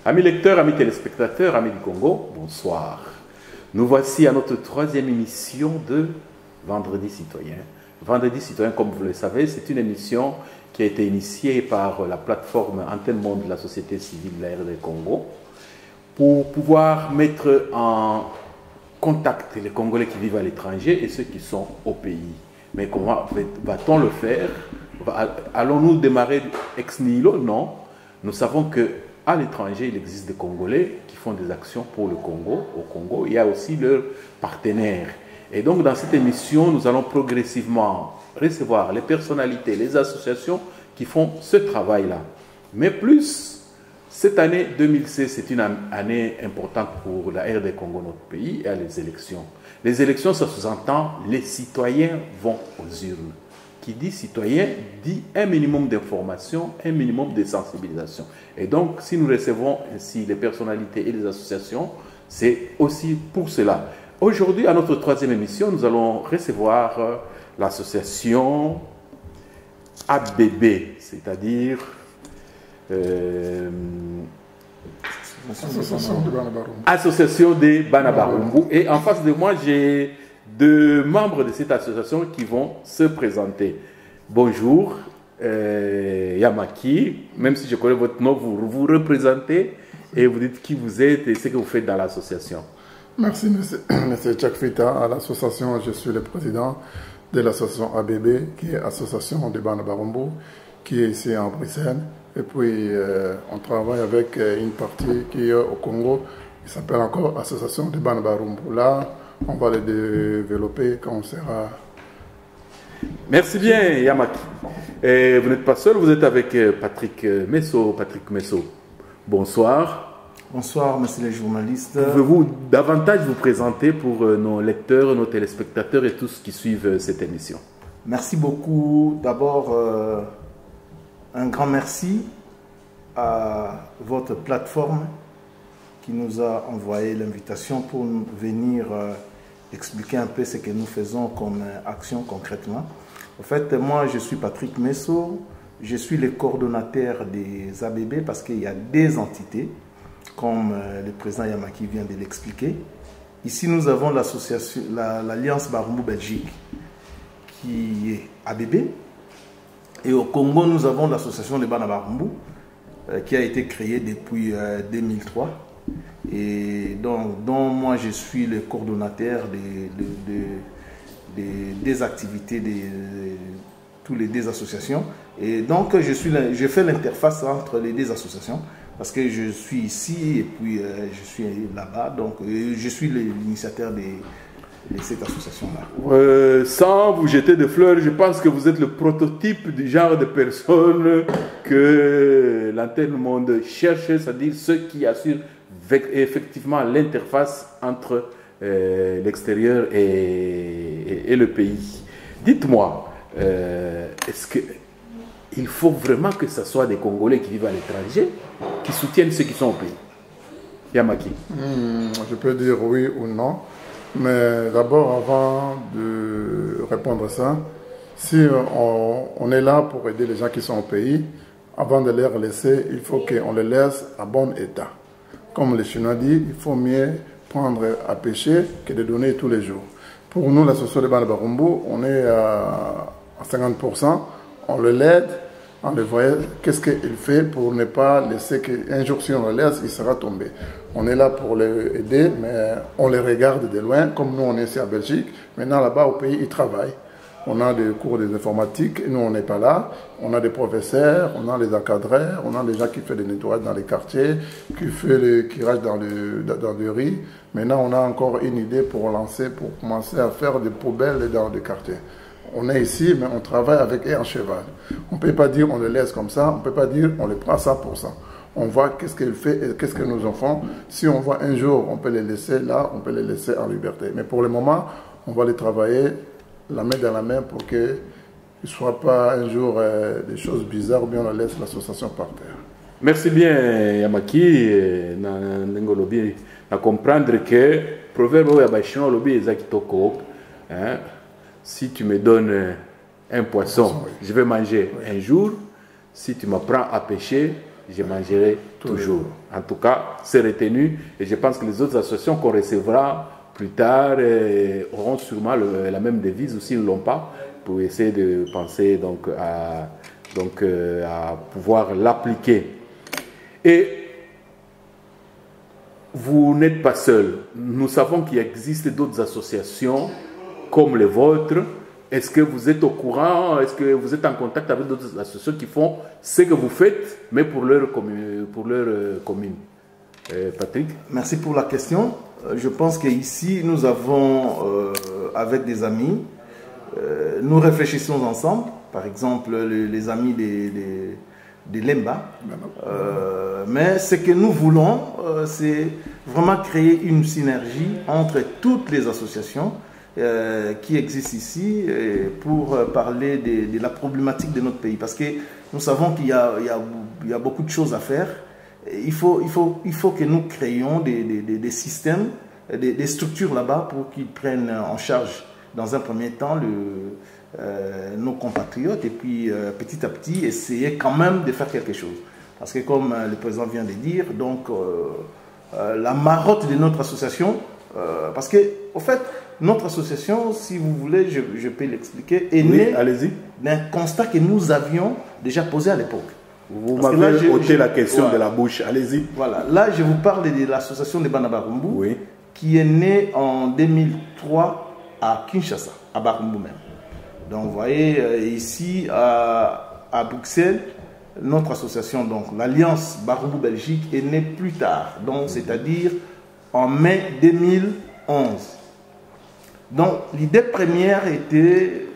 Amis lecteurs, amis téléspectateurs, amis du Congo, bonsoir. Nous voici à notre troisième émission de Vendredi Citoyen. Vendredi Citoyen, comme vous le savez, c'est une émission qui a été initiée par la plateforme Antenne Monde de la société civile de la RD Congo pour pouvoir mettre en contact les Congolais qui vivent à l'étranger et ceux qui sont au pays. Mais comment va-t-on le faire? Allons-nous démarrer ex nihilo? Non. Nous savons qu'à l'étranger, il existe des Congolais qui font des actions pour le Congo. Au Congo, il y a aussi leurs partenaires. Et donc, dans cette émission, nous allons progressivement recevoir les personnalités, les associations qui font ce travail-là. Mais plus, cette année 2016, c'est une année importante pour la RD Congo, notre pays, et à les élections. Les élections, ça sous-entend, les citoyens vont aux urnes. Qui dit citoyen, dit un minimum d'information, un minimum de sensibilisation. Et donc, si nous recevons ainsi les personnalités et les associations, c'est aussi pour cela. Aujourd'hui, à notre troisième émission, nous allons recevoir l'association ABB, c'est-à-dire Association des Banabarumbu. Et en face de moi, j'ai deux membres de cette association qui vont se présenter. Bonjour, Yamaki, même si je connais votre nom, vous vous représentez et vous dites qui vous êtes et ce que vous faites dans l'association. Merci, monsieur Tchakfita. À l'association, je suis le président de l'association ABB, qui est Association des Banabarumbu, qui est ici en Bruxelles. Et puis, on travaille avec une partie qui est au Congo, qui s'appelle encore Association des Banabarumbu. Là, on va les développer quand on sera... Merci bien, Yamaki. Et vous n'êtes pas seul, vous êtes avec Patrick Messo. Patrick Messo, bonsoir. Bonsoir, monsieur le journaliste. Pouvez-vous davantage vous présenter pour nos lecteurs, nos téléspectateurs et tous qui suivent cette émission? Merci beaucoup. D'abord, un grand merci à votre plateforme qui nous a envoyé l'invitation pour venir expliquer un peu ce que nous faisons comme action concrètement. En fait, moi, je suis Patrick Messo. Je suis le coordonnateur des ABB parce qu'il y a des entités, comme le président Yamaki vient de l'expliquer. Ici, nous avons l'association, l'Alliance Barumbu Belgique, qui est ABB. Et au Congo, nous avons l'association des Banabarumbu, qui a été créée depuis 2003. Et donc, dont moi, je suis le coordonnateur des activités de toutes les deux associations. Et donc, je fais l'interface entre les deux associations. Parce que je suis ici et puis je suis là-bas, donc je suis l'initiateur de cette association-là. Sans vous jeter de fleurs, je pense que vous êtes le prototype du genre de personnes que l'Antenne Monde cherche, c'est-à-dire ceux qui assurent effectivement l'interface entre l'extérieur et le pays. Dites-moi, est-ce que il faut vraiment que ce soit des Congolais qui vivent à l'étranger qui soutiennent ceux qui sont au pays? Yamaki. Je peux dire oui ou non. Mais d'abord, avant de répondre à ça, si on est là pour aider les gens qui sont au pays, avant de les laisser, il faut qu'on les laisse à bon état. Comme les Chinois disent, il faut mieux prendre à pêcher que de donner tous les jours. Pour nous, l'association de Banabarumbu, on est à 50%. On le l'aide, on le voit, qu'est-ce qu'il fait pour ne pas laisser qu'un jour, si on le laisse, il sera tombé. On est là pour l'aider, mais on les regarde de loin, comme nous, on est ici à Belgique. Maintenant, là-bas, au pays, ils travaillent. On a des cours d'informatique, nous, on n'est pas là. On a des professeurs, on a les encadreurs, on a des gens qui font des nettoyages dans les quartiers, qui rachent dans le riz. Maintenant, on a encore une idée pour lancer, pour commencer à faire des poubelles dans les quartiers. On est ici, mais on travaille avec eux en cheval. On ne peut pas dire on le laisse comme ça, on ne peut pas dire on le prend ça pour ça. On voit qu'est-ce qu'il fait et qu'est-ce que nous en font. Si on voit un jour, on peut les laisser là, on peut les laisser en liberté. Mais pour le moment, on va les travailler la main dans la main pour qu'il ne soit pas un jour des choses bizarres ou bien on laisse l'association par terre. Merci bien, Yamaki. À comprendre que proverbe si tu me donnes un poisson, je vais manger un jour. Si tu m'apprends à pêcher, je mangerai toujours. En tout cas, c'est retenu et je pense que les autres associations qu'on recevra plus tard auront sûrement la même devise ou s'ils ne l'ont pas, pour essayer de penser à pouvoir l'appliquer. Et vous n'êtes pas seul. Nous savons qu'il existe d'autres associations comme les vôtres. Est-ce que vous êtes au courant? Est-ce que vous êtes en contact avec d'autres associations qui font ce que vous faites, mais pour leur commune? Patrick? Merci pour la question. Je pense qu'ici, nous avons, avec des amis, nous réfléchissons ensemble. Par exemple, les amis de Lemba. Mais ce que nous voulons, c'est vraiment créer une synergie entre toutes les associations qui existent ici pour parler de la problématique de notre pays. Parce que nous savons qu'il y a beaucoup de choses à faire. Il faut que nous créions des systèmes, des structures là-bas pour qu'ils prennent en charge dans un premier temps nos compatriotes et puis petit à petit essayer quand même de faire quelque chose. Parce que comme le président vient de dire, donc la marotte de notre association, parce que au fait, notre association, si vous voulez, je peux l'expliquer, est née d'un constat que nous avions déjà posé à l'époque. Vous m'avez ôté la question de la bouche, allez-y. Voilà, là je vous parle de l'association de Bana Barumbu, qui est née en 2003 à Kinshasa, à Barumbu même. Donc vous voyez, ici à Bruxelles, notre association, donc l'Alliance Barumbu Belgique, est née plus tard, donc c'est-à-dire en mai 2011. Donc l'idée première était,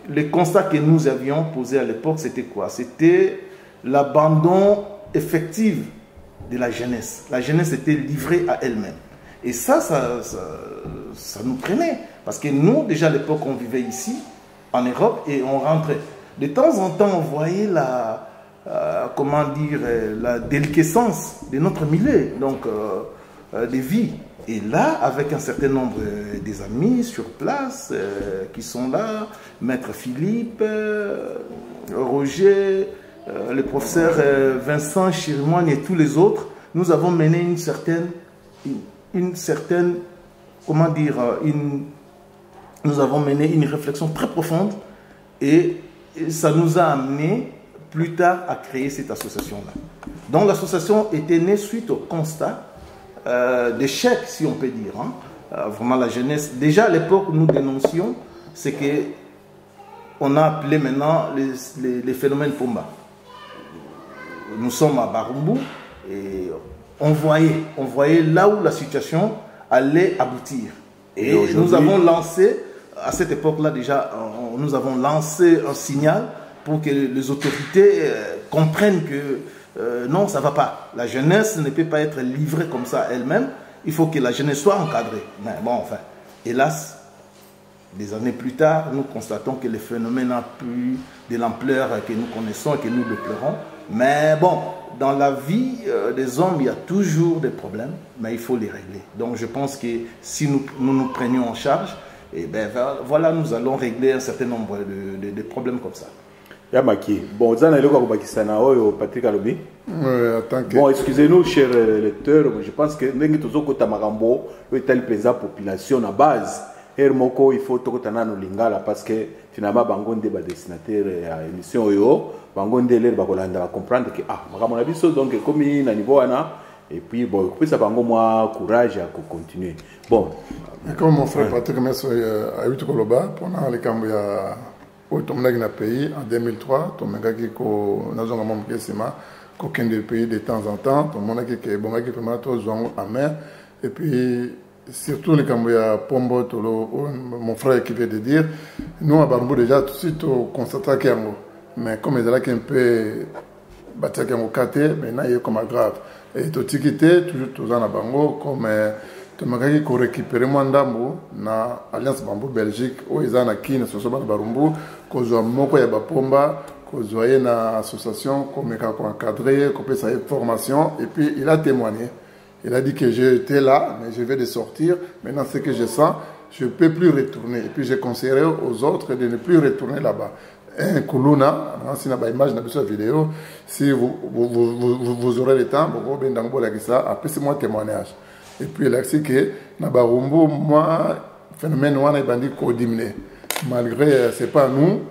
le constat que nous avions posé à l'époque, c'était quoi? C'était l'abandon effectif de la jeunesse. La jeunesse était livrée à elle-même. Et ça nous prenait. Parce que nous, déjà à l'époque, on vivait ici, en Europe, et on rentrait. De temps en temps, on voyait la déliquescence de notre milieu, donc des vies. Et là, avec un certain nombre des amis sur place qui sont là, Maître Philippe, Roger, le professeur Vincent Chirimoine et tous les autres, nous avons mené nous avons mené une réflexion très profonde et ça nous a amené plus tard à créer cette association-là. Donc l'association était née suite au constat d'échec, si on peut dire. Vraiment la jeunesse. Déjà à l'époque, nous dénoncions ce qu'on a appelé maintenant les phénomènes Pumba. Nous sommes à Barumbu et on voyait là où la situation allait aboutir. Et nous avons lancé, à cette époque-là déjà, nous avons lancé un signal pour que les autorités comprennent que non, ça ne va pas. La jeunesse ne peut pas être livrée comme ça elle-même. Il faut que la jeunesse soit encadrée. Mais bon, enfin, hélas, des années plus tard, nous constatons que le phénomène n'a plus de l'ampleur que nous connaissons et que nous déplorons. Mais bon, dans la vie des hommes, il y a toujours des problèmes, mais il faut les régler. Donc je pense que si nous prenions en charge, et ben voilà, nous allons régler un certain nombre de problèmes comme ça. Yamaki, bon, Patrick Alobi. Bon, excusez-nous, chers lecteurs, je pense que nous avons une telle présente population à base. Hermoko, il faut que nous lingala parce que finalement, bangonde ba destinataire à émission yo, bangonde l'air bakolanda va comprendre que mon avis donc comme il na niveau ana et puis bon, ça bango moi courage à continuer. Bon, comme mon frère Patrick Messo a eu Koloba pendant les Cambia au Tomnag na pays en 2003, Tomnga qui ko nazonga mom kesima qu'aucun des pays de temps en temps, tout le monde qui est bon qui fait mal tous en mer et puis surtout les Cambia Pombo Tolo, mon frère qui vient de dire, nous à Barumbu déjà tout de suite on constate qu'il y a mais comme il y a un peu battu qu'il y a un caté, maintenant il est comme grave. Et tout tiquité toujours à Bango comme tu m'as dit qu'on récupère Mandambo na Alliance Bambou Belgique où ils ont acquis une association Barumbu, qu'on soit moko ya Bapomba, qu'on soit une association qu'on encadré, qu'on peut faire une formation et puis il a témoigné. Il a dit que j'étais là, mais je vais de sortir. Maintenant, ce que je sens, je ne peux plus retourner. Et puis, j'ai conseillé aux autres de ne plus retourner là-bas. un kuluna, si vous avez une image dans la vidéo, si vous aurez le temps, vous pouvez vous ça, après c'est moi témoignage. Et puis là, c'est que dans Barumbu, moi, le phénomène est diminué. Malgré, ce n'est pas nous,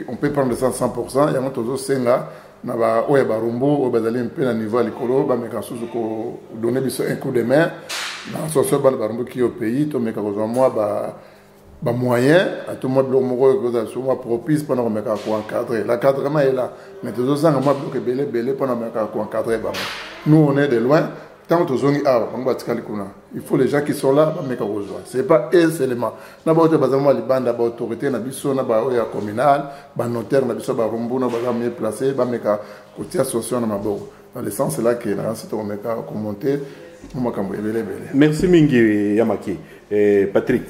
on peut prendre ça 100%, il y a toujours 5 là, dans Barumbu, on va aller un peu à niveau à l'écolo, on va donner un coup de main, dans ce Barumbu qui est au pays, on va moi, moyen, à tout le monde propice pendant qu'on encadrer. L'encadrement est là. Mais tout ça, on va bloquer belé pendant qu'on encadrer. Nous, on est de loin. Tant que il faut les gens qui sont là, ce n'est pas eux seulement. Nous avons des autorités, des communales, des notaires, des mieux placés, des associations. Dans le sens là que nous avons commenté. Merci Mingi Yamaki. Patrick.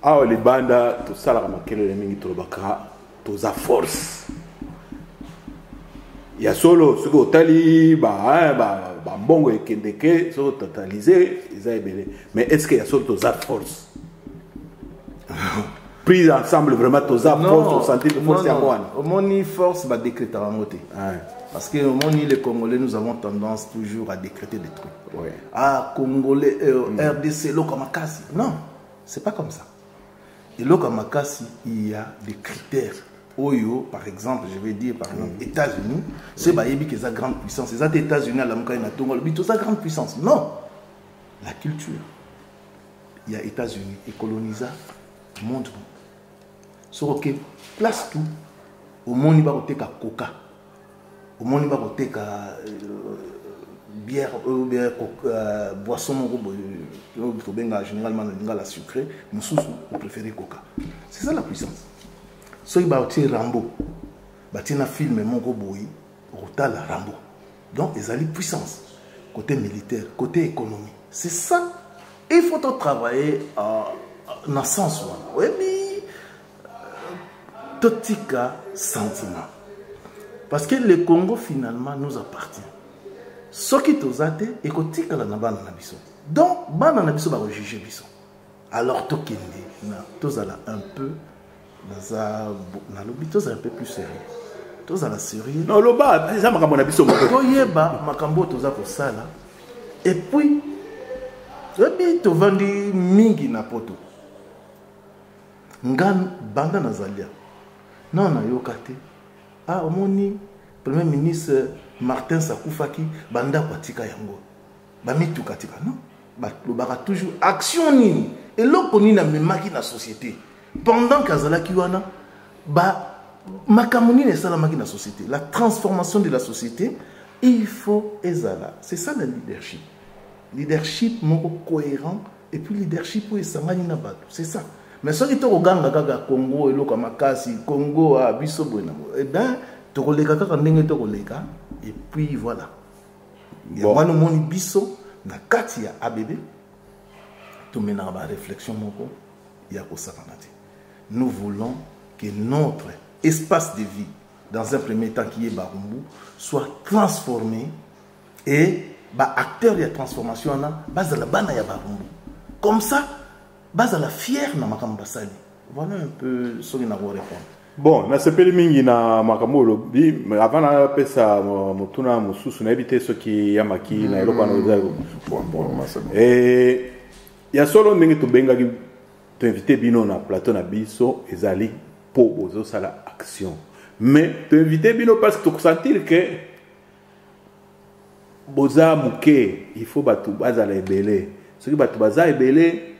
Ah, les bandes, tout ça, la maquille, les mingi trobaka, tout ça force. Il y a solo, ce que Otali, Bongo et Kendeke, sont totalisés, ils ont ébélé. Mais est-ce qu'il y a solo tout ça force? Pris ensemble, vraiment, tout ça force, au sentir de force à moi. Au moins, force va décréter à moté. Parce que au moins, les Congolais, nous avons tendance toujours à décréter des trucs. Ouais. Ah, Congolais, RDC, Lokamakasi. Non, c'est pas comme ça. Et Lokamakasi, il y a des critères. Oyo, par exemple, je vais dire, par exemple, États-Unis, c'est qui est la grande puissance. Les États-Unis, la grande puissance. Non. La culture. Il y a États-Unis et colonisa, monde. Sur OK, place tout. Au monde, il va y avoir coca. Au monde, il va y avoir bière, boisson, généralement la sucrée, nous on préfère coca. C'est ça la puissance. Si vous avez Rambo, vous avez un film, la Rambo. Donc, ils ont une puissance. Côté militaire, côté économie. C'est ça. Il faut travailler dans le sens où. Oui, mais tout sentiment. Parce que le Congo, finalement, nous appartient. Ce qui est athée, et que tu as donc, tu vas juger biso. Alors, tu as un peu, tu as un peu plus sérieux. Tu as sérieux. Non, le bas, c'est ça, ma biso. Tu as makambo, tu as ça là. Et puis, tu as vendu mingi na poto. Ngan banda nazalia. Non, na yokate. Ah, omoni, Premier ministre Martin Sakoufaki, banda kwatika yango. Bamitu katika, non? Baka toujours action nini. Et l'oponi na memaki na société. Pendant qu'azala kiwana, makamoni ne salamaki na société. La transformation de la société, il faut ezala. C'est ça le leadership. Leadership moko cohérent et puis leadership pour esangani na bato. C'est ça. Mais ce qui est au Ganga Congo et l'Oka Makasi, Congo à Bissobona, eh bien, tu relégas quand on et puis voilà. Il y a un moni biso, na katia ABB, tu mets dans la réflexion, il y a ça. Nous voulons que notre espace de vie, dans un premier temps qui est Barumbu, soit transformé et acteur de la transformation, base la bana ya Barumbu. Comme ça, base la fière na makambo basali. Voilà un peu ce que nous avons répondre. Bon, na sepeli mingi na makambo lobi, mais avant na pesa motuna mususu na éviter ce qui yamaki na eloko na ozago. Et ya solo ndenge to benga ki to inviter bino na plateau na biso ezali po bozo sala action. Mais to inviter bino parce que to sentir que boza muke, il faut batu bazala ebele. Ce qui batu baza ebele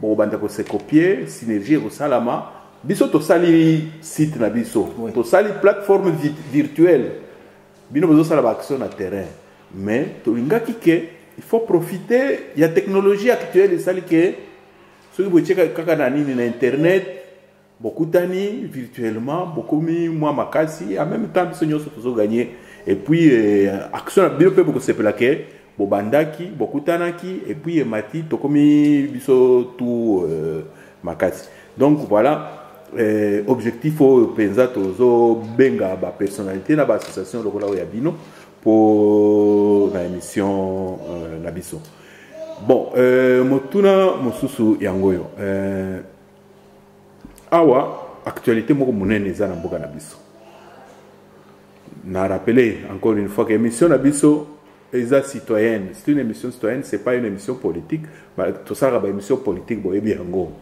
bon banda ko se copier synergie au salama biso to sali site na biso to sali plateforme virtuelle bino bozo sala action na terrain mais to lingaki ke il faut profiter il y a technologie actuelle et sali ke ce qui bocheka kaka na nini na internet beaucoup tani virtuellement beaucoup mi moi makasi en même temps biso nyoso to gagner et puis action bino pe beaucoup se plaquer bobandaki bokutanaki et puis mati tokomi biso tout makati. Donc voilà objectif au penza tozo benga ba personnalité na ba association lokola ya bino pour la émission na biso. Bon motuna mosusu yangoyo awa actualité moko monene eza na mboka na biso. Na rappelé encore une fois que l'émission na biso eza citoyenne. C'est une émission citoyenne, c'est pas une émission politique. Tout ça ba émission politique boye biango.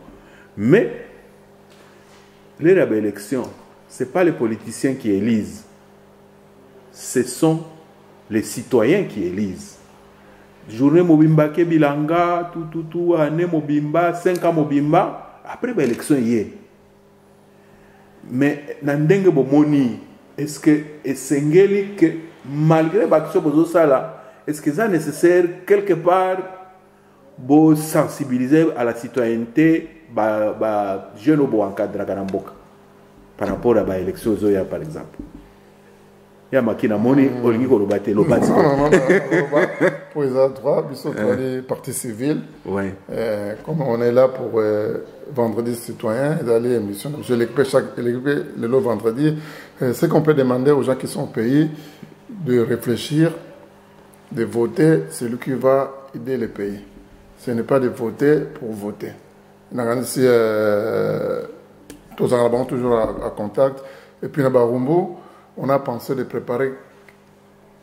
Mais les élections, c'est pas les politiciens qui élisent. Ce sont les citoyens qui élisent. Journée Mobimba ke bilanga, tout, année Mobimba, 5 ans Mobimba, après l'élection hier. Mais nandenge bomoni, est-ce que esengeli que malgré l'action bozo sala, est-ce que c'est nécessaire quelque part de sensibiliser à la citoyenneté jeune ou encadré par rapport à l'élection zoya par exemple? Il y a makina moni olingi ko lobate lobate. Non, pour les droits, ils sont les partis civils. Ouais. Comme on est là pour vendredi citoyen, d'aller émission, je l'équipe le vendredi. Ce qu'on peut demander aux gens qui sont au pays de réfléchir, de voter, c'est lui qui va aider le pays. Ce n'est pas de voter pour voter. Si tous en toujours à contact. Et puis, à Barumbo, on a pensé de préparer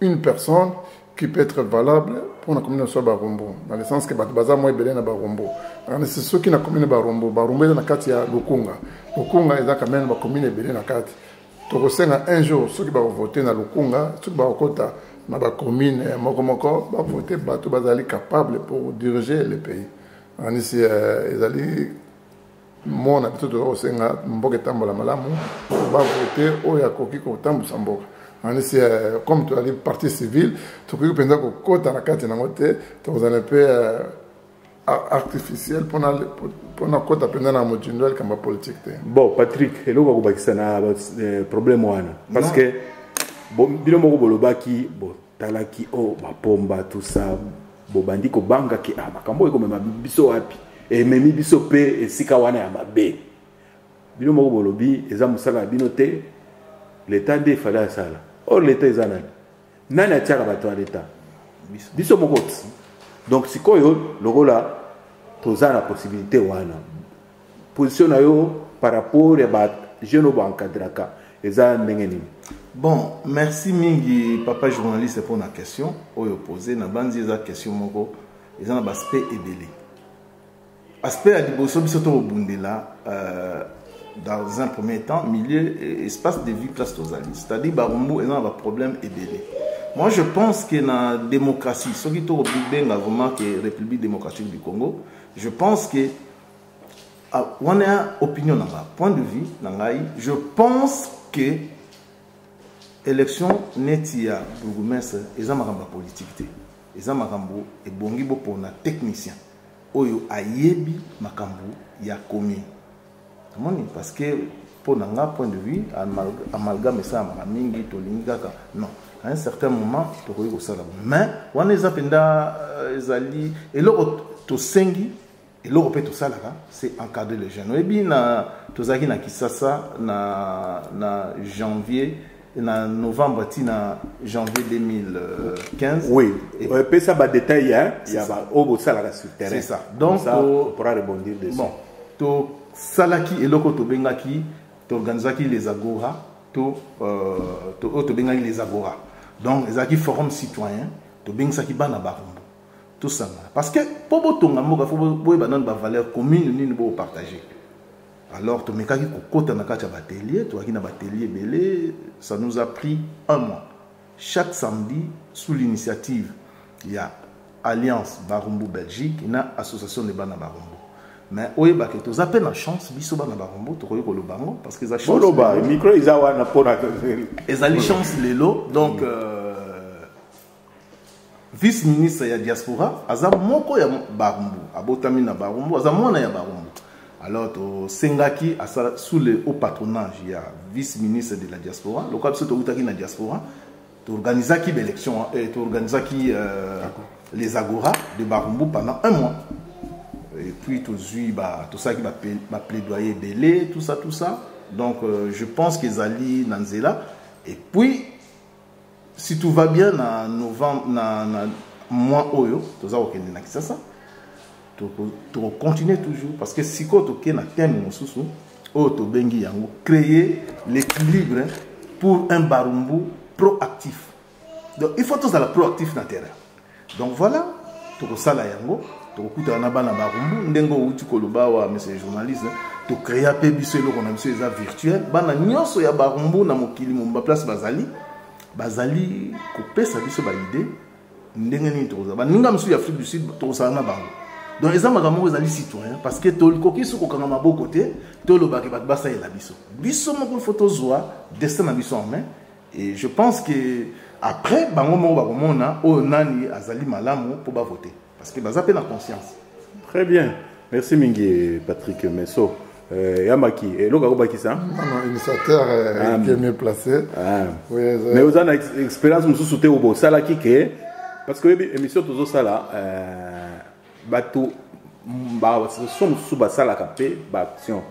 une personne qui peut être valable pour la commune de Barumbo. Dans le sens que Baza moi belé na Barumbo. C'est ceux qui na commune de Barumbo. Barumbo est dans la carte ya Lukunga. Lukunga est dans quand même la commune belé na carte. Tokosenga un jour ceux qui vont voter na Lukunga, ceux qui vont kota na ba commune moko va voter bato bazali capable pour diriger le pays. Ici ezali mon habitude de osenga mboka tambola malamu va voter oya koki ko tambusa mboka. Ici comme tu as les partis civils, tu peux penser que kota na kati na ngote, tu vas un peu artificiel pour na kota pendant na motindo kama politique. Bon Patrick, elo ko bakisa na problème wana parce que bon bilo moko bolobaki bon talaki o mapomba tout ça bo bandi ko banga ki makambo eko mema biso wapi et memi biso pe esika wana ya mabe bilo moko bolobi eza musala binote l'état de fala sala or l'état eza nani atiaka bato ya l'état biso moko donc sikoyo lokola toza na possibilité wana position na yo par rapport ya ba jeune ba encadraka eza ndenge nini? Bon, merci mingi papa journaliste pour la question oyo posé na banzi za question moko eza na aspect ebele. Aspect à liboso biso to bundela dans un premier temps milieu espace de vie place tozali. C'est-à-dire Barumbu eza na problème ebele. Moi je pense que na démocratie ce qui to benga vraiment que République démocratique du Congo, je pense que on a opinion na point de vue na ngai, je pense que élection netia bourgmestre eza makambo politique eza makambo ebongi bo pour na technicien oyo ayebi makambo ya commune amoni parce que pour nanga point de vue amalgame ça mingi tolingi kaka non à un certain moment tokoyi ko sala mais wana eza penda ezali eloko to sengi eloko pe to sala c'est encadrer les jeunes ebi na tozaki na Kisasa na janvier en novembre tina janvier 2015 oui et puis ça va détailler hein il y a au salaire sur terrain c'est ça donc on pourra rebondir dessus bon to salaki eloko to bengaki to organizaki les agora to bengaki les agora donc ezaki forum citoyen to bengaki bana Barumbu tout ça parce que pour botonga mboka faut boyeba na ba valeur commune ni bo partager. Alors, tu as batelier, tu as batelier belé, ça nous a pris un mois. Chaque samedi, sous l'initiative, il y a Alliance Barumbu Belgique, il y a Association de Bana Barumbu. Mais oui, tu as peine la chance, biso Bana Barumbu, tu as le bango, parce que la chance. Le micro, ils ont la chance, les lots. Donc, vice-ministre de la diaspora, Azam Moko ya Barumbu, Abotami na Barumbu, Azam Mona ya Barumbu. Alors, Sengaki, sous le haut patronage, il y a vice-ministre de la diaspora. Le cas de la diaspora, tu organises l'élection, tu organises les agora de Barumbu pendant un mois. Et puis, tout ça qui va plaidoyer belé, tout ça. Donc, je pense qu'ils allaient dans Zela. Et puis, si tout va bien, en novembre, mois Oyo, tu vas au Kenya, ça. Tu continues toujours parce que si tu as un thème Auto bengi yango créer l'équilibre pour un Barumbu proactif. Donc il faut tous à la proactif na terrain. Donc voilà, to sala yango, to kuta na bana Barumbu ndengo uti koloba wa monsieur journaliste, to créer pe biso eloko na biso eza virtuel, bana nyonso ya Barumbu na mokili mumba place bazali kopesa biso ba idée ndenge ni to ba ninga msu ya Afrique du Sud to sala na bango. Donc les gens sont citoyens parce que tout le monde est à bon côté, tout le monde est à basa et la biso. Biso mon photo zoa destin na biso en main et je pense que après bango mo ba komona o nani azali malamu pour ba voter parce que baza pe na conscience. Très bien. Merci mingi Patrick Messo. Yamaki et loka ko bakisa. Non, initiateur qui est mieux placé. Oui, mais vous avez une expérience musu souté au bo sala ki ke parce que émission tozo sala bato ba somo su basala kapé ba action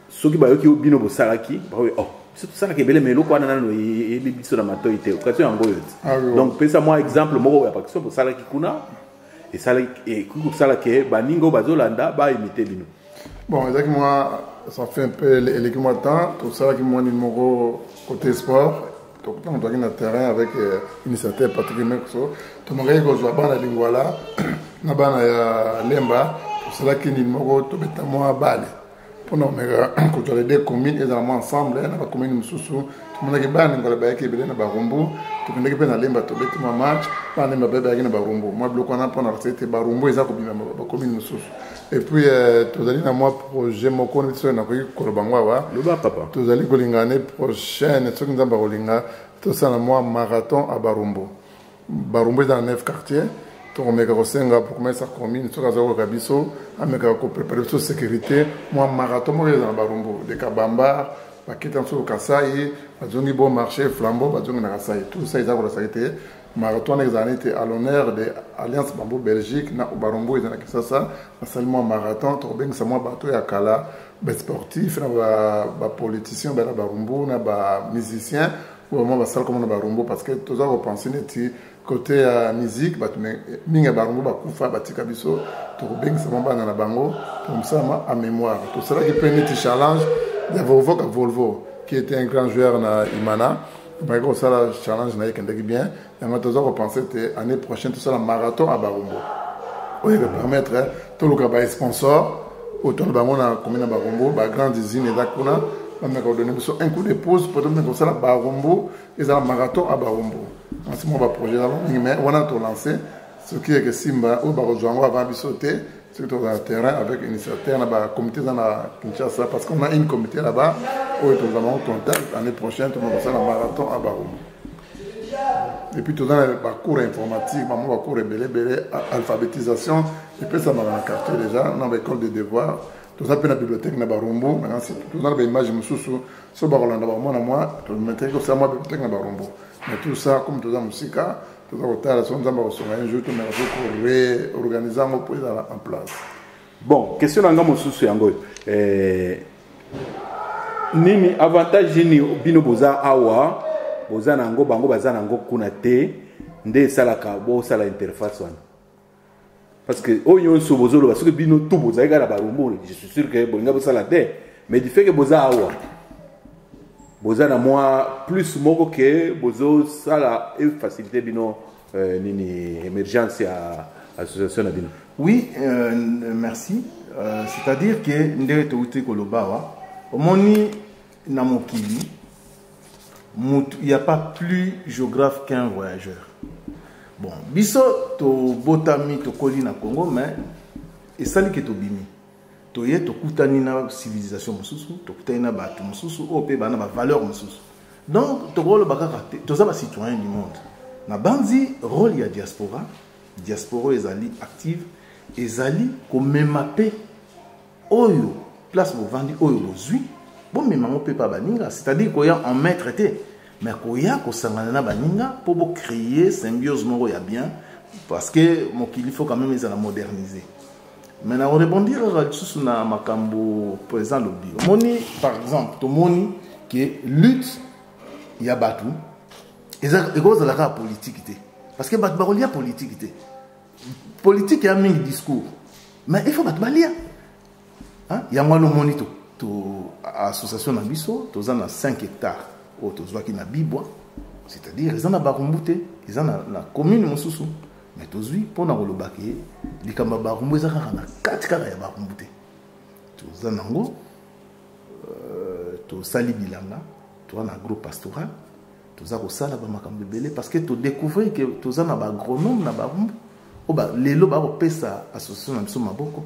soki ba yoki bino bo salaki ba oh surtout ça que belé melo kwa nana no e biso na mato ite occasion yango yote donc pesa moi exemple moko ya action bo salaki kuna et sala et ku sala ke ba ningo bazolanda ba imiter bino bon exactement moi ça fait un peu l'équipe temps tout ça qui moi numéro côté sport donc on doit gagner terrain avec initiateur Patrick Messo to mo gaiko zo bana lingwala na bana ya lemba cela qui ni moko to beta moi bale pour nous mega ko to les deux communes et dans ensemble na ba commune mususu to mo na ke bana ngola ba ke bele na ba rumbu to ndeke pe na lemba to beta ma match bana ma bebe ya na ba rumbu moi bloko na pona recette ba rumbu eza ko bima ba commune mususu et puis to zali na moi projet moko na so na ko ko bangwa wa le ba papa to zali ko lingane prochaine to nzamba ko linga to ça na moi marathon à Barumbu Barumbu dans 9 quartiers to meka ko senga pour commencer sa commune to kaza ko kabiso ameka ko préparer toute sécurité moi marathon mo dans Barumbu de Kabamba paketa so Kasai bazongi bon marché flambeau bazongi na Kasai tout ça ils a ko sécurité marathon exanité à l'honneur de Alliance Bambou Belgique na Barumbu dans Kisasa seulement marathon to benga sa moi bateau ya kala ba sportif na ba politicien ba Barumbu na ba musicien ou moi ba salle comme na Barumbu parce que tous ont pensé neti côté musique bah minga Barumbu ba kufa batika biso to benga sa mamba na bango comme ça à mémoire tout cela qui peut être challenge de Volvo qui était un grand joueur na Imana bah gros ça la challenge na yekendeki bien et moi tous ont pensé année prochaine tout ça la marathon à Barumbu oui va permettre tout le gars sponsor autour de bango na commune Barumbu ba grande usine et dakuna on m'a donné un coup de pause pour donner comme ça la Barumbu et ça la marathon à Barumbu. En ce moment, projet là, mais on a tout lancé. Ce qui est que Simba ou Barojouango avant de sauter, c'est tout dans le terrain avec une certaine comité dans la Kinshasa parce qu'on a une comité là-bas où nous avons contact l'année prochaine, tout le monde va faire la marathon à Barumbu. Et puis tout dans le parcours informatique, maman parcours belé alphabétisation et puis ça m'a dans le quartier déjà, dans l'école des devoirs. Tout ça, la bibliothèque na Barumbu, tout dans l'image mususu, so Barolanda moi na moi, tout mettre que c'est moi bibliothèque na Barumbu. Mais tout ça comme tout dans musique, tout ça au tard, son zamba so un jour tout mais faut réorganiser en place. Bon, question nga mususu yango. Nini avantage ni bino boza awa, boza nango bango baza nango kuna te, nde salaka bo sala interface wana. Parce que oyo so bozolo parce que bino tout boza ega la Barumbu, je suis sûr que bolinga bosala te, mais du fait que boza awa boza na moi plus moko que bozo sala et faciliter bino nini émergence à association na bino. Oui, merci. C'est-à-dire que ndé to uti kolobawa omoni na mokili il n'y a pas plus géographe qu'un voyageur. Bon, biso to botami to koli na Congo mais et sali ke to bimi. To ye to kutani na civilisation mususu, to kutani na batu mususu, o pe bana ba valeur mususu. Donc to rôle bakaka to za ba citoyen du monde. Na banzi rôle ya diaspora ezali active, ezali ko memape oyo place bo vandi oyo bozui. Bon mais maman pe pa baninga, c'est-à-dire ko ya en maître té. Mais koya ko sangana na baninga pour créer symbiose moko ya bien parce que mon qu'il faut quand même les moderniser. Maintenant on rebondir sur na makambo présent lobby. Moni par exemple, to moni qui lutte ya batu et cause la politique té parce que batu ba politique té. Politique ya mingi discours. Mais il faut batu balia. Hein? Ya ngwano moni to association na biso toza na 5 hectares oyo tozwaki na bibwa, c'est-à-dire eza na barumbu te, eza na commune mosusu, mais tozwi mpona koloba ke likambo ya barumbu eza kaka na kati kaka ya barumbu te. Toza nango tosali bilanga, toza na agropastoral, toza kosala bamakambo ebele parce que todécouvrir ke toza na baagronome na barumbu oyo lelo bakopesa association na biso maboko.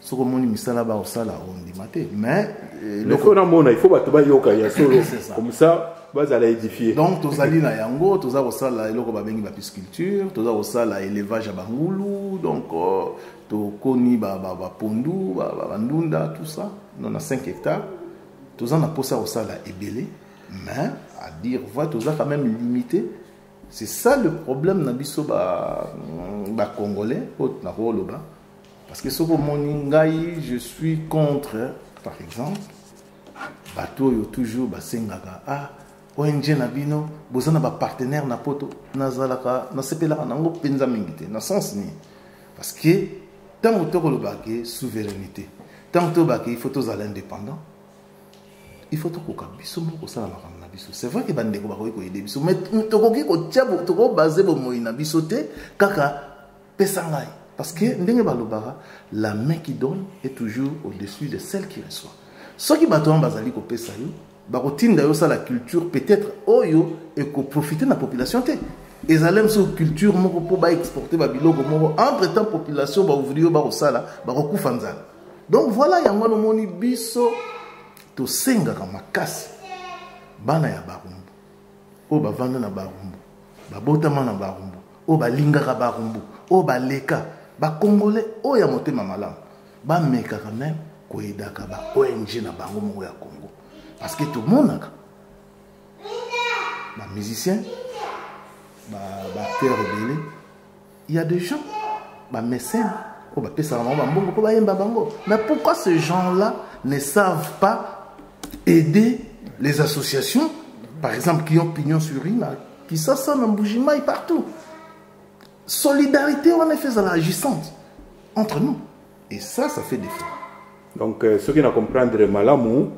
Ce que moni misala ba osala ondima te, mais le faut na mona, il faut bato ba yoka ya solo comme ça bazala édifier. Donc tozali na yango, toza osala eloko ba bengi ba pisciculture, toza osala élevage ya bangulu, donc to koni ba pondu, ba ndunda, tout ça. On a 5 hectares. Toza na posa osala ebele, mais à dire vrai, toza quand même limité. C'est ça le problème na biso ba congolais, na roloba. Parce que ce que moningai, je suis contre, par exemple, bateau yo toujours basengaka ONG na bino, bozana ba partenaire na poto nazalaka na sepelaka nango penza mingite na sens ni. Parce que tant que le baké souveraineté, tant que baké il faut tous aller indépendant. Il faut tout ko biso moko sala na biso. C'est vrai que bande ko bako aider biso, mais to ko ki ko tia to ko baser bo moyi na biso te kaka pesangai. Parce que la main qui donne est toujours au-dessus de celle qui reçoit. Ce qui bateau bazali ko pesa yo, ba routine d'ailleurs ça la culture peut-être oyo et ko profiter de la population té. Et zalem sur culture moko po ba exporter ba biloko moko entre-temps population ba ouvrir ba osala ba rokufa nzala. Donc voilà yango no moni biso to senga ka makasi bana ya barumbu. O ba vanda na barumbu. Ba botama na barumbu. O ba linga ka barumbu. O ba leka ba congolais o ya motema malamu ba meka quand même ko edaka ba ONG na bango mo ya Congo parce que tout le monde ba musicien ba acteur belé, il y a des gens ba mécènes o ba pesa ba mbongo ko ba yemba bango. Mais pourquoi ces gens-là ne savent pas aider les associations par exemple qui ont pignon sur rue qui s'assemblent en Mbujimai partout? Solidarité, on est fait à la agissante entre nous. Et ça fait défaut. Donc, ce qui n'a comprendre malamu,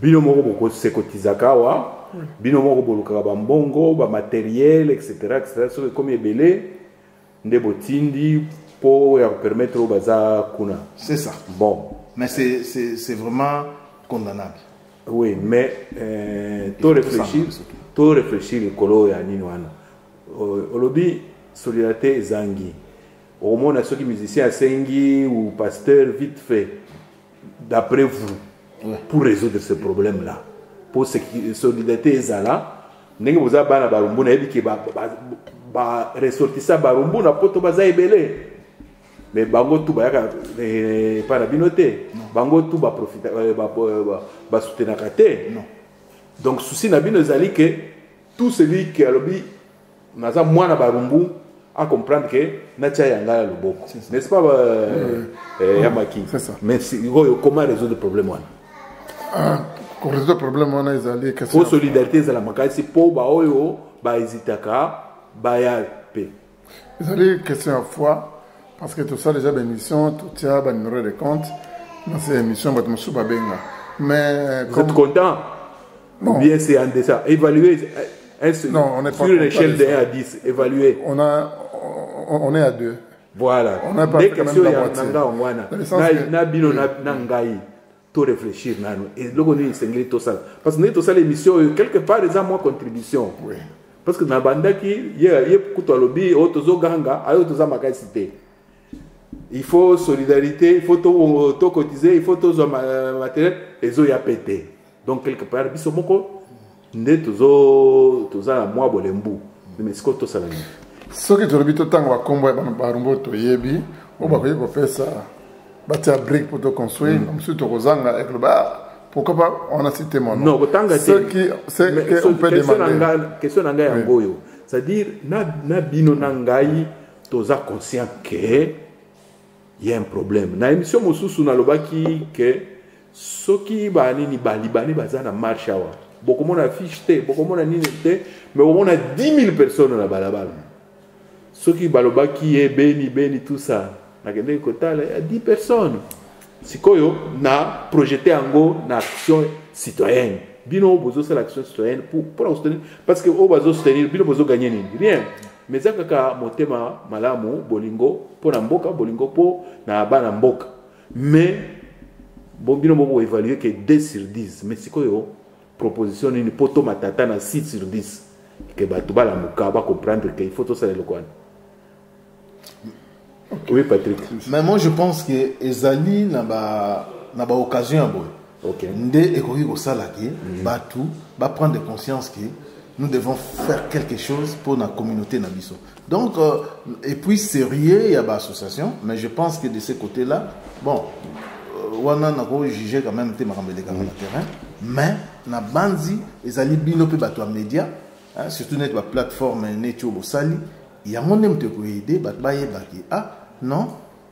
bino moko boko se kotizaka wa, bino moko boluka ba mbongo, ba matériel, etc. Ce qui comme ebele, nde botindi pour permettre au baza kuna. C'est ça. Bon. Mais c'est vraiment condamnable. Oui, mais tout réfléchir le colo ya nini wana. Olobi solidarité zangi au moins ceux qui musiciens sengi ou pasteur vite fait d'après vous pour résoudre ce problème là pour ce qui solidarité ezala ndenge boza bana barumbu na yebi ba ressortissa barumbu na poto baza ebele mais bango tout ba yaka pa na binote bango tout ba profiter ba soutenir kate non donc souci na bino ezali que tout celui qui a lobby naza mwana barumbu à comprendre que natia yanga le boko n'est-ce pas Yamaki c'est ça. Mais comment résoudre le problème pour résoudre le problème on a ezali question pour solidarité za la makasi po ba oyo ba hésitaka ba ya pe ezali question à foi parce que tout ça déjà émission tout ça ba numéro de compte dans ces émissions ba musu ba benga mais vous êtes content ou bien c'est en deçà évaluer. Non, on n'est pas sur une échelle de 1 à 10, évaluer. On est à 2. Voilà. On n'a pas des fait questions, même la moitié. Na bino na ngai to réfléchir nanu. Et logo ni sengli to ça. Parce que nous to ça l'émission quelque part déjà moi contribution. Oui. Parce que na banda ki ye kuto lobby otozo ganga ayo toza makai cité. Il faut solidarité, il faut to cotiser, il faut to matériel et zo ya pété. Donc quelque part biso moko nde toza na mwa bolembu mais siko to sala ni soki tolobi totanga bakombo ya barumbu toyebi o bakoki kopesa batia brique pour to construire mosusu tokozanga ekloba pourquoi pas on a cité mon nom non kotanga ce que on peut demander question nanga ya ngoyo c'est-à-dire na bino na ngai toza conscient que il y a un problème na émission mosusu na lobaki que soki banini balibani bazana marche awa beaucoup de monde affiche, beaucoup de monde a nité, mais on a 10 000 personnes dans la balabala. Ceux qui baloba qui est béni, tout ça, il y a 10 personnes. sikoyo na projeter ango na action citoyenne bino bozo c'est l'action citoyenne pour soutenir parce que au bazo soutenir bino bozo gagner nini rien mais kaka motema malamu bolingo pour na mboka bolingo pour na bana mboka mais bon bino bobo évaluer que 2 sur 10 mais sikoyo proposition ni poto matata na 6 sur 10 que batu bala muka ba comprendre que il faut tout ça le quoi. Oui Patrick. Mais moi je pense que ezali na ba occasion boy. OK. Ndé ekoki ko sala ki batu ba prendre conscience que nous devons faire quelque chose pour la communauté na biso. Donc et puis sérieux il y a ba association mais je pense que de ce côté-là bon wana na ko juger quand même te makambe de na terrain mais na banzi ezali bino pe bato média surtout net ba plateforme netio bosali il y a mon même te ko aider ba baye ba ki non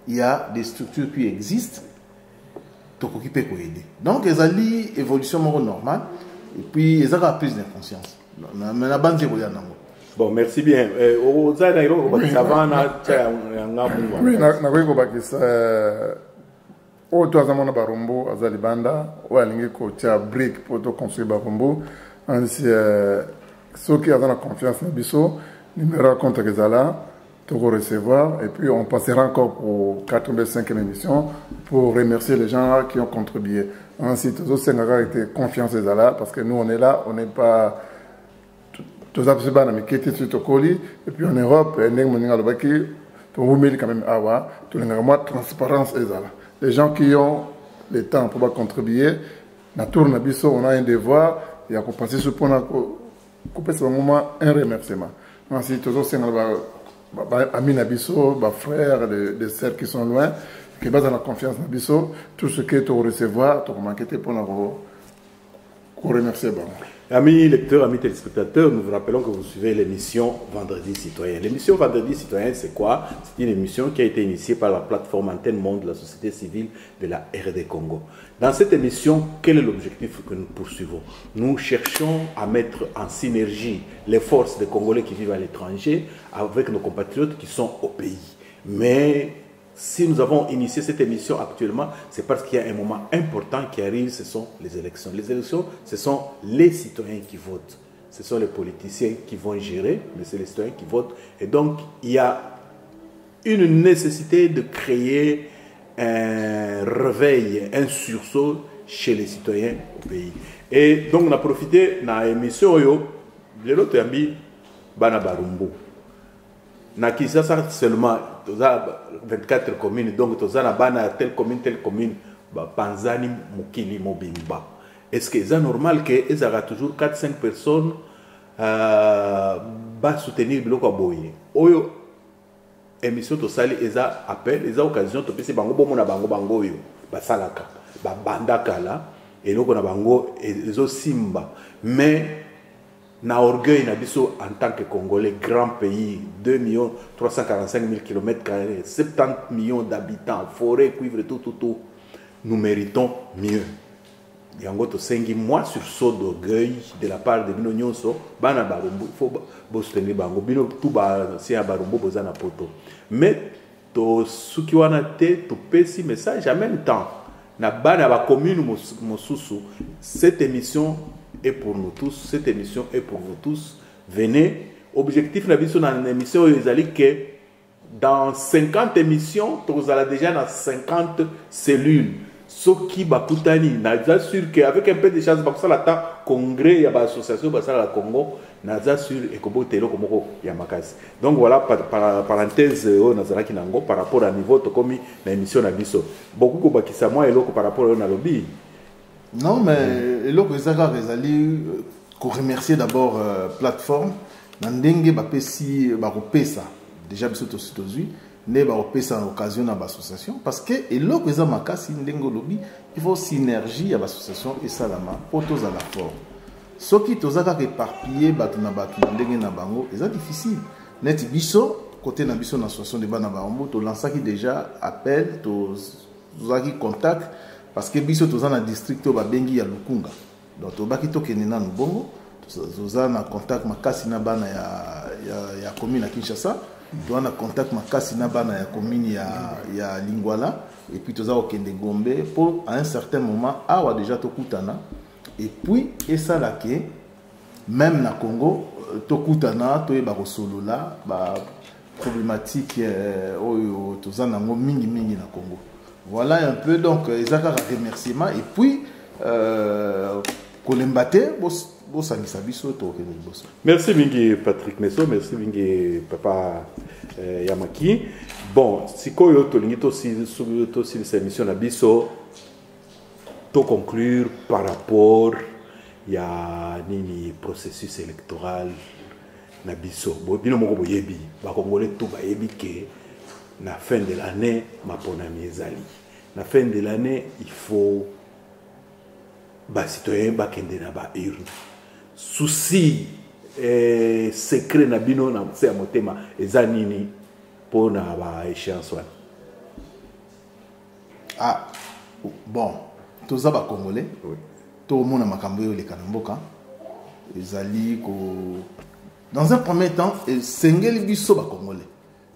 il y a des structures qui existent to ko kipe ko aider donc ezali évolution normale et puis ezaka plus de conscience mais na banzi ko ya nango. Bon, merci bien. Oui, na ko bakisa o to azamona barumbu azali banda o alingi ko tia brick pour to construire barumbu ainsi ceux qui ont la confiance na biso numéro compte Gezala to recevoir et puis on passera encore pour 4e émission pour remercier les gens qui ont contribué ainsi tous ceux qui ont été confiance Gezala parce que nous on est là on n'est pas tous les gens qui étaient sur Tokoli et puis en Europe quand même tout le transparence Gezala. Les gens qui ont le temps pour contribuer, on a un devoir, il y a qu'on passer sur ce moment un remerciement. Ensuite, tous les amis Nabiso, frères, des sœurs qui sont loin, qui basent la confiance Nabiso, tout ce qui est au recevoir, tout ce pour remercier. Amis lecteurs, amis téléspectateurs, nous vous rappelons que vous suivez l'émission Vendredi Citoyen. L'émission Vendredi Citoyen, c'est quoi? C'est une émission qui a été initiée par la plateforme Antenne Monde de la société civile de la RD Congo. Dans cette émission, quel est l'objectif que nous poursuivons? Nous cherchons à mettre en synergie les forces des Congolais qui vivent à l'étranger avec nos compatriotes qui sont au pays. Mais si nous avons initié cette émission actuellement, c'est parce qu'il y a un moment important qui arrive, ce sont les élections. Les élections, ce sont les citoyens qui votent. Ce sont les politiciens qui vont gérer, mais c'est les citoyens qui votent. Et donc, il y a une nécessité de créer un réveil, un sursaut chez les citoyens au pays. Et donc, on a profité de l'émission, l'autre ami, Bana Barumbu. Na Kinshasa seulement 24 communes donc tozana bana telle commune panzani mukili mobimba. Est-ce que c'est normal que ils aura toujours 4-5 personnes soutenir biloko boye oyo émission to sali eza appel eza occasion to pesi bango bomo na bango yo basalaka bandaka la eloko na bango ezo simba mais na orgueil na biso en tant que Congolais, grand pays, 2 345 000 km², 70 millions d'habitants, forêt, cuivre, tout, nous méritons mieux. Yango to sengi moi sur saut d'orgueil de la part de Bino Nyonso, bana barumbu, il faut soutenir bango, Bino tout ba si a barumbu bozana poto. Mais to suki wana te to pesi message en même temps. Na bana ba commune mosusu, cette émission est pour nous tous, cette émission est pour vous tous. Venez, objectif na biso dans l'émission que dans 50 émissions, vous allez déjà dans 50 cellules. Ce qui bakutani, n'a sûr qu'avec un peu de chance, parce que la congrès, il y a une association, la Congo, n'a sûr et comme telo comme yamakasi. Donc voilà parenthèse par rapport à niveau to comme l'émission na biso. Beaucoup ko bakisa moi et par rapport au lobby. Non, mais l'autre qu'on remercier d'abord plateforme. Nandenge bapesi bakopesa déjà biso tositozi ne bakopesa en occasion na l'association parce que eloko eza makasi ndenge lobby il faut synergie ya l'association et salama pour tous à la forme. Soki tozaka éparpillé batu na ndenge na bango eza difficile. Net biso côté na biso na association de bana barombo to lancaki déjà appel tozaki contact parce que biso tozana district to babengi ya Lukunga. Donc tobaki tokene na bongo tozana contact makasi na bana ya commune à Kinshasa tu as contact makasi na bana ya commune ya Lingwala et puis tu as au Kende Gombe pour à un certain moment awa déjà tokutana et puis et ça là que même na Congo tokutana to ba solola ba problématique oyo tozana ngo mingi na Congo. Voilà un peu donc ezaka remerciement et puis kolembate bosangisa biso to ke boso. Merci mingi Patrick Meso, merci mingi papa Yamaki. Bon, sikoyo tolingi to si cette émission na biso to conclure par rapport ya nini processus électoral na biso. Bo bino moko boyebi ba Congolais tout bayebi ke na fin de l'année mapona miezali. Na fin de l'année il faut ba citoyen ba kende na ba urne. Souci secret na bino na se ya motema eza nini pour na ba échéance wana. Ah bon, toza ba Congolais. Oui. To mona makambo yo le kanamboka. Ezali ko dans un premier temps sengeli biso ba Congolais.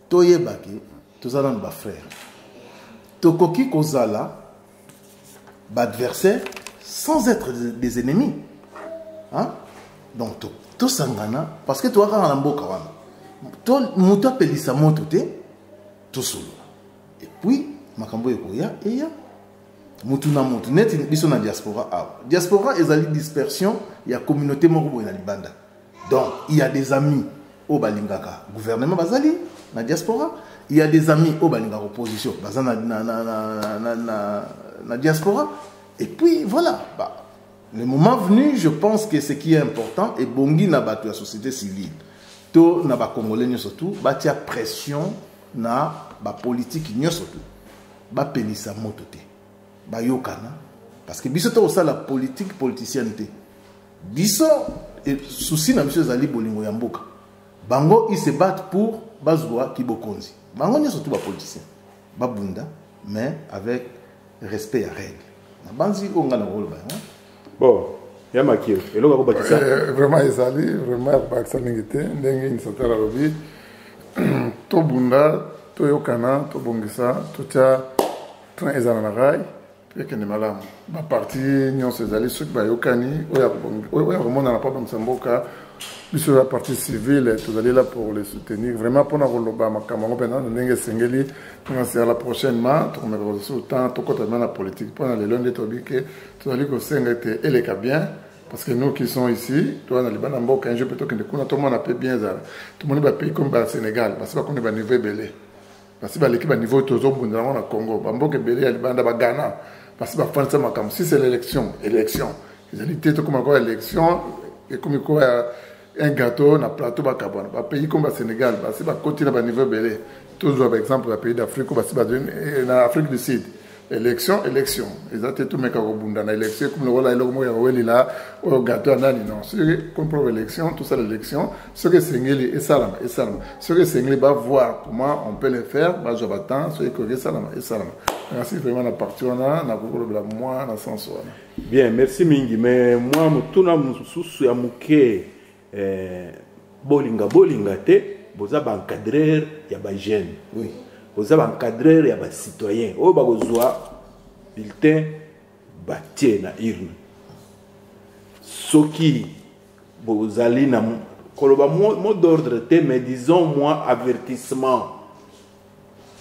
Toyebaki toza na ba frère. Tokoki kozala ba adversaire sans être des ennemis. Hein? Donc tout sangana parce que toi quand on mboka wana to muto pelisa moto te to solo et puis makambo ekoya et ya mutu na mutu net biso na diaspora diaspora ezali dispersion ya communauté moko boye na libanda donc il y a des amis au balingaka gouvernement bazali na diaspora il y a des amis au balingaka opposition bazana na diaspora et puis voilà bah le moment venu, je pense que ce qui est important est bongi na batu la société civile. To na ba Congolais nyo surtout, batia pression na ba politique nyo surtout. Ba pelisa motote. Ba yokana parce que biso to la politique politicienne te. Biso et souci na monsieur Zali Bolingo ya mboka. Bango ils se battent pour bazwa kibokonzi. Bango nyo surtout ba politicien. Ba bunda mais avec respect à règle. Na banzi ko ngana rôle ba. Bon, Yamaki, et là, vraiment, Ezali, vraiment, Baksa Ningite, Nengi, Nsatara Robi, to Bunda, to Yokana, to Bongisa, to Tia, Train Ezananarai, puis qu'il y a malam. Ma partie, Nyon Ezali, ceux qui sont Yokani, Oya Romona n'a pas dans Samboka, puis sur la partie civile, tous allés là pour les soutenir. Vraiment, pour nous, Roloba, ma camarade, Nengi Sengeli, c'est à la prochaine main, tu me reçois autant, tu côté la politique. Pendant les lundis, tu dis que tu as dit que c'est elle est bien, parce que nous qui sommes ici, tu as dans les bandes en bas, quand je peux te dire que tout le monde a payé bien ça. Tout le monde a payé comme le Sénégal, parce que qu'on est à niveau belé. Parce que l'équipe à niveau Tozo, on est au Congo. Bambo que belé, il bande à Ghana. Parce que France, c'est ma cam. Si c'est l'élection, ils ont dit comme encore élection, et comme quoi un gâteau, un plateau, un pays comme le Sénégal, parce que continue à niveau belé. Toujours par exemple le pays d'Afrique ou en Afrique du Sud élection ils ont tout mec au dans l'élection comme le voilà il là au gâteau nani non c'est comme pour l'élection tout ça l'élection ce que Sengeli et Salama ce que Sengeli va voir comment on peut le faire bah je attends ce que Salama merci vraiment la partie on a la moi na sens bien merci mingi mais moi mutuna mususu ya muke bolinga te boza ba encadreur ya ba jeune oui boza ba encadreur ya ba citoyen o ba kozwa bulletin batie na urne soki bozali na koloba mot d'ordre te mais disons moi avertissement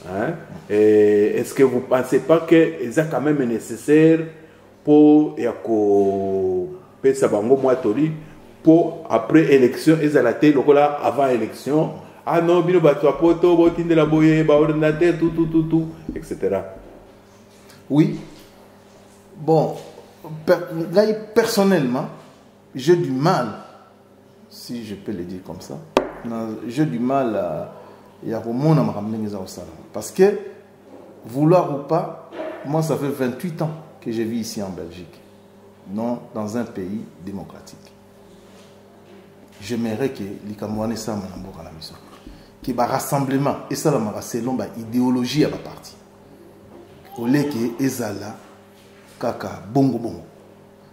hein est-ce que vous pensez pas que c'est quand même nécessaire pour ya ko pesa bango moi tori pour après élection ezalate lokola avant élection ah non bino bato apoto botinde la boye ba ordinateur tout etc. Oui bon personnellement j'ai du mal si je peux le dire comme ça j'ai du mal à parce que vouloir ou pas moi ça fait 28 ans que je vis ici en Belgique non dans un pays démocratique. J'aimerais que les Camerounais soient à la maison. Qu'il y ait un rassemblement et ça, selon l'idéologie à la partie. Au lieu que ezala kaka bongo.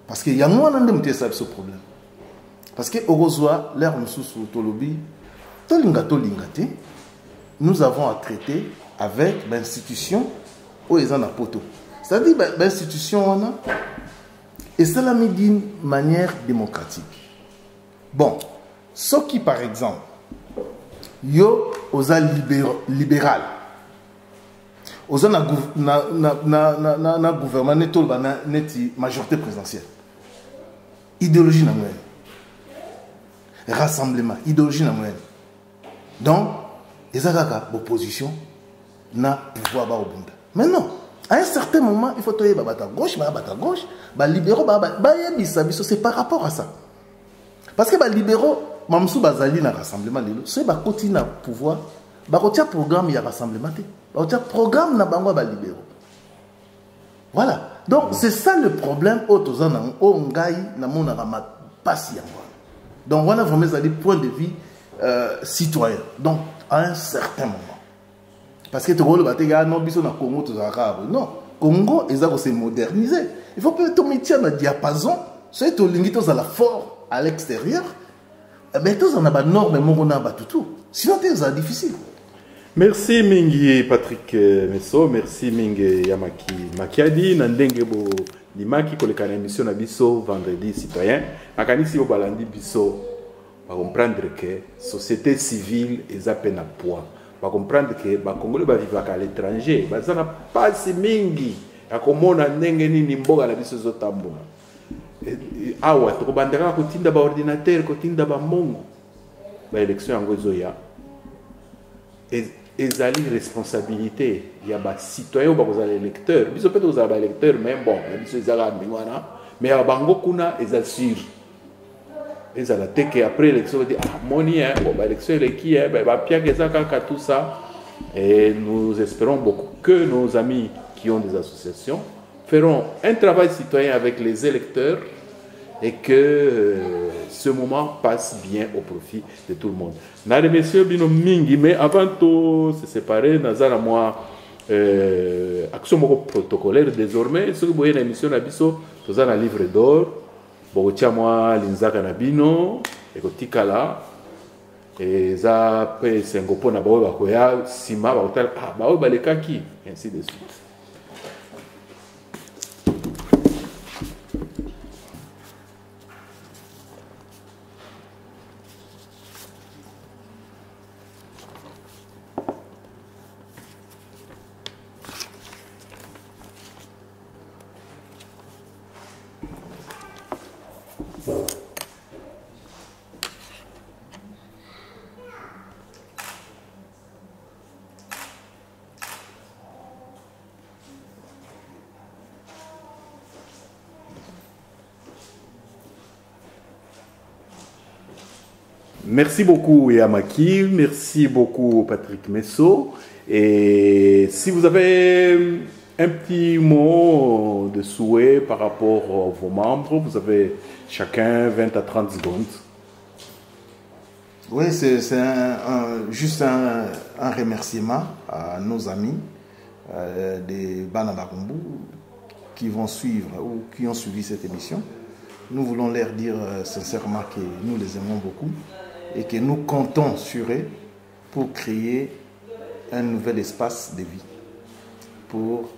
Parce qu'il y a moins de ce problème. Parce que au revoir l'air nous sous tolobi tolinga te nous avons à traiter avec l'institution où ils en a poto. C'est-à-dire l'institution, et cela met d'une manière démocratique. Bon, ce qui par exemple, yo osa libéral, osa na gouvernement netol bana neti majorité présidentielle. Idéologie na moyenne. Rassemblement, idéologie na moyenne. Donc, ezakaka opposition na pouvoir ba obunda. Mais non, à un certain moment, il faut toyer bata gauche, ba libéraux ba yebisa biso, c'est par rapport à ça. Parce que ba libéraux mamsou bazali na rassemblement lelo, c'est ba koti na pouvoir, ba kotia programme ya rassemblement te. Ba kotia programme na bango ba libéraux. Voilà. Donc c'est ça le problème au tozana o ngai na mona ma pasi yango. Donc on a vraiment ça des points de vue citoyen. Donc à un certain moment. Parce que tu vois le bataille non biso na Congo to arabe. Non, Congo ils ont se moderniser. Il faut que tu mettes un diapason, c'est to lingito za la fort à l'extérieur. Mais tous en a pas norme mon on a pas tout. Sinon c'est difficile. Merci mingi Patrick Messo, merci mingi Yamaki Makiadi nandenge bo limaki koleka na émission na biso vendredi citoyen. Akanisi bo balandi biso va comprendre que société civile est à peine à poids. Va comprendre que ba Congolais ba vivre à l'étranger, ba ça n'a pas si mingi. Akomona ndenge nini mboga na biso zotambola. Awa to bandera ko tinda ba ordinateur ko tinda ba mongo. Ba élection yango zoya. Ezali responsabilité ya ba citoyen ba kozala électeur biso peut kozala ba électeur même bon biso ezala mingwana mais ya bango kuna ezasure ezala teke après élection on dit ah moni bon ba élection qui ba pia kezaka tout ça et nous espérons beaucoup que nos amis qui ont des associations feront un travail citoyen avec les électeurs et que ce moment passe bien au profit de tout le monde. Nade messieurs bino mingi, mais avant de se séparer, nazala moi action protocolaire désormais. Ce que vous voyez dans l'émission Nabiso, vous avez un livre d'or. Bon, tiens moi l'inzaka nabino, ekotikala. Et ça peut s'engopo na baoba koya sima baotal ah baoba le kaki ainsi de suite. Merci beaucoup Yamaki, merci beaucoup Patrick Messo. Et si vous avez un petit mot de souhait par rapport à vos membres, vous avez chacun 20 à 30 secondes. Oui, c'est juste un remerciement à nos amis des Bana Barumbu qui vont suivre ou qui ont suivi cette émission. Nous voulons leur dire sincèrement que nous les aimons beaucoup et que nous comptons sur eux pour créer un nouvel espace de vie pour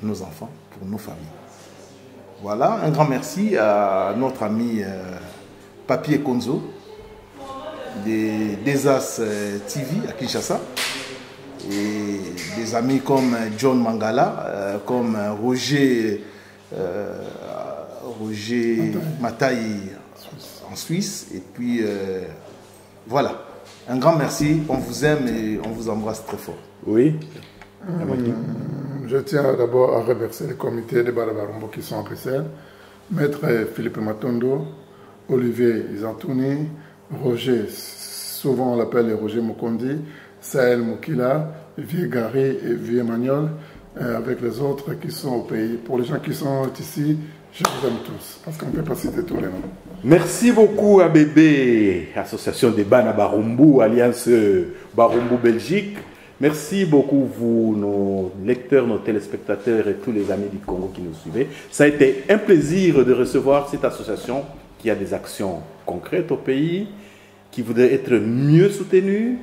nos enfants, pour nos familles. Voilà, un grand merci à notre ami Papier Konzo des As TV à Kinshasa et des amis comme John Mangala, comme Roger Mataï en Suisse et puis voilà, un grand merci, on vous aime et on vous embrasse très fort. Oui. Je tiens d'abord à remercier les comités de Bana Barumbu qui sont en Bruxelles, Maître Philippe Matondo, Olivier Izantouni, Roger, souvent on l'appelle Roger Mokondi, Sahel Moukila, Vieux Gary et Vieux Magnol, avec les autres qui sont au pays. Pour les gens qui sont ici, je vous aime tous, parce qu'on ne peut pas citer tous les noms. Merci beaucoup ABB, Association des Bana Barumbu, Alliance Barumbu Belgique. Merci beaucoup vous, nos lecteurs, nos téléspectateurs et tous les amis du Congo qui nous suivent. Ça a été un plaisir de recevoir cette association qui a des actions concrètes au pays, qui voudrait être mieux soutenue,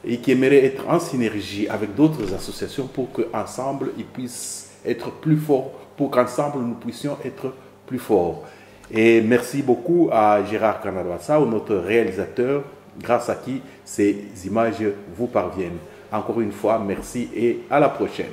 et qui aimerait être en synergie avec d'autres associations pour qu'ensemble ils puissent être plus forts, pour qu'ensemble nous puissions être plus forts. Et merci beaucoup à Gérard Kanadouassa, notre réalisateur, grâce à qui ces images vous parviennent. Encore une fois, merci et à la prochaine.